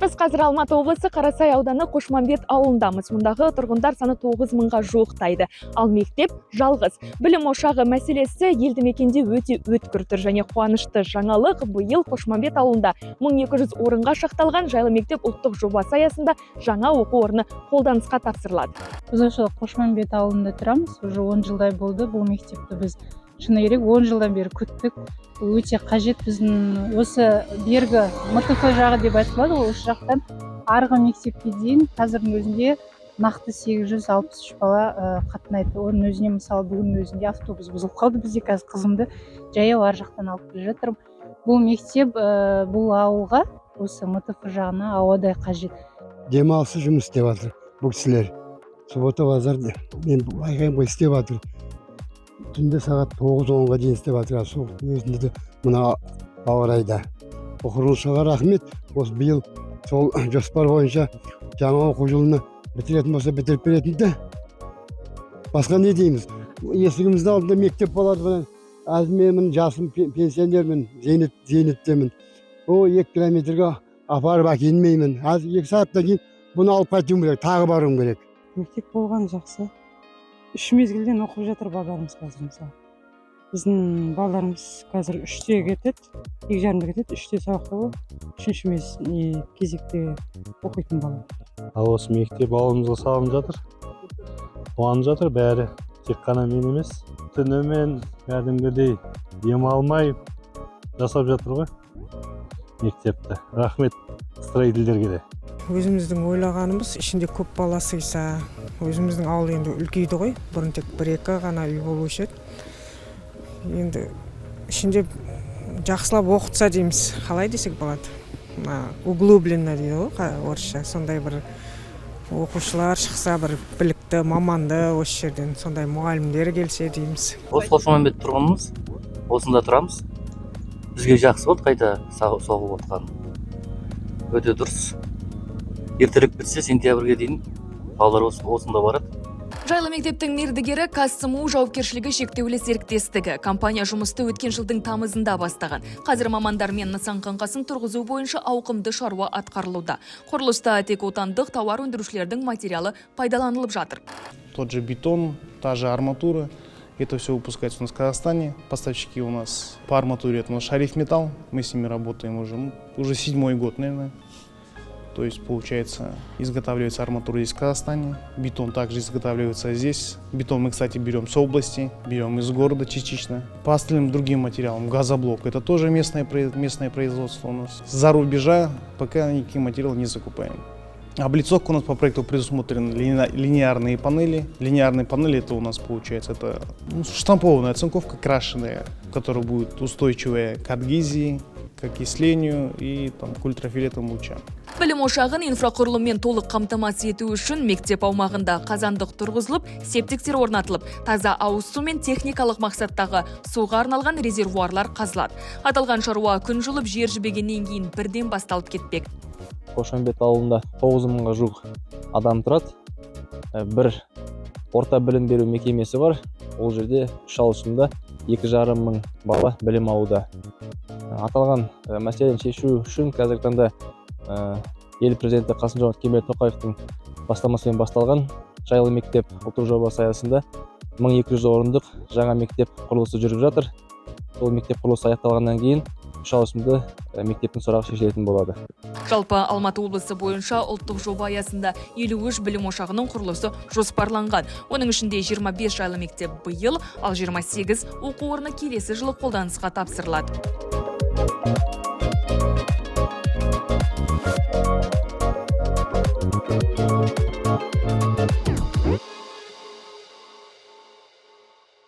Біз қазір Алматы облысы Қарасай ауданы Қошмамбет ауылындамыз. Мұндағы тұрғындар саны 9 мыңға жуықтайды. Ал мектеп жалғыз. Білім ошағы мәселесі елді мекенде өте өткір тұр және қуанышты жаңалық. Биыл Қошмамбет ауылында 1200 орынға шақталған жайлы мектеп ұлттық жобасы аясында жаңа оқу орны қолданысқа тапсырылады. Біз осы Қошмамбет ауылында тұрамыз. Уже 10 жылдай болды. Бұл мектепті біз шыны керек 10 жылдан бері күттік. Өте қажет біздің осы бергі МТФ жағы деп айтылады. Осы жақтан арғы мектепке дейін қазірдің өзінде нақты 863 бала қатынайды. Оның өзіне мысалы бүгін өзінде автобус бұзылып қалды. Бізде қазір қызымды жаяу ар жақтан алып келе жатырмын. Бұл мектеп бұл ауылға осы МТФ жағына ауадай қажет. Демалысы жұмыс істеп жатыр бұл кісілер. Суббота базар мен байқаймын істеп жатыр. Түнде сағат 9-10-ға дейін істеп жатыр. Соғыстың өзінде де мына ауа райда. Оқушыларға рахмет. Осы биыл сол жоспар бойынша жаңа оқу жылына бітіретін болса бітіріп беретін де. Басқа не дейміз? Есігіміздің алдында мектеп болады. Әзімемін, жасым пенсионермін, зейнеттемін. 2 километрге апарып әкелмеймін. Аз 2 сағаттан кейін бұны алып қайтуым керек, тағы баруым керек. Мектеп болған жақсы. 3 мезгілден оқып жатыр балаларымыз қазір мысалы. Біздің балаларымыз қазір 3-те кетеді, 2:30-да кетеді, 3-те сабақта болады. 3-ші кезекте оқитын бала. Ал осы мектеп ауылымызға салынып жатыр. Қуанып жатыр бәрі. Тек қана мен емес, түнімен кәдімгідей демалмай жасап жатыр ғой мектепті. Рахмет строительдерге де. Өзіміздің ойлағанымыз ішінде көп бала сыйса, өзіміздің ауыл енді үлкейді ғой. Бұрын тек 1-2 ғана үй болушы еді. Енді ішінде жақсылап оқытса дейміз, қалай десек болады. Углубленно дейді ғой орысша. Сондай бір оқушылар шықса, бір білікті маманды осы жерден, сондай мұғалімдер келсе дейміз. Осы Қошмамбет тұрғынымыз, осында тұрамыз. Бізге жақсы болды қайта соғып отқан. Өте дұрыс. Ертерек бітсе сентябрьге дейін балалар осында барады. Жайлы мектептің мердігері КСМУ жауапкершілігі шектеулі серіктестігі. Компания жұмысты өткен жылдың тамызында бастаған. Қазір мамандармен нысан қаңқасын тұрғызу бойынша ауқымды шаруа атқарылуда. Құрылыста тек отандық тауар өндірушілердің материалы пайдаланылып жатыр. Тот же бетон, та же арматура. Это все выпускается у нас в Казахстане. Поставщики у нас по арматуре это у нас Шариф Металл. Мы с ними работаем уже 7-й год, наверное. То есть, получается, изготавливается арматура здесь в Казахстане. Бетон также изготавливается здесь. Бетон мы, кстати, берем с области, берем из города частично. По остальным другим материалам, газоблок, это тоже местное производство у нас. За рубежа пока никакие материалы не закупаем. Облицовка у нас по проекту предусмотрены линейные панели. Линейные панели это у нас получается это штампованная оцинковка, крашеная, которая будет устойчивая к адгезии, к окислению и к ультрафиолетовым лучам. Білім ошағын инфрақұрылыммен толық қамтамасыз ету үшін мектеп аумағында қазандық тұрғызылып, септиктер орнатылып, таза ауыз су мен техникалық мақсаттағы суға арналған резервуарлар қазылады. Аталған шаруа күн жылып жер жібегеннен кейін бірден басталып кетпек. Қошмамбет ауылында 9 мыңға жуық адам тұрады. Бір орта білім беру мекемесі бар. Ол жерде 3 ауысымда 2,5 мың бала білім алуда. Аталған мәселені шешу үшін қазіргі таңда ел президенті Қасым-Жомарт Кемелов-Тоқаевтың бастамасымен басталған жайлы мектеп ұлттық жобасы аясында 1200 орындық жаңа мектеп құрылысы жүріп жатыр. Ол мектеп құрылысы аяқталғаннан кейін 3 ауысымды мектептің сұрағы шешілетін болады. Жалпы Алматы облысы бойынша ұлттық жоба аясында 53 білім ошағының құрылысы жоспарланған. Оның ішінде 25 жайлы мектеп биыл, ал 28 оқу орны келесі жылы қолданысқа тапсырылады.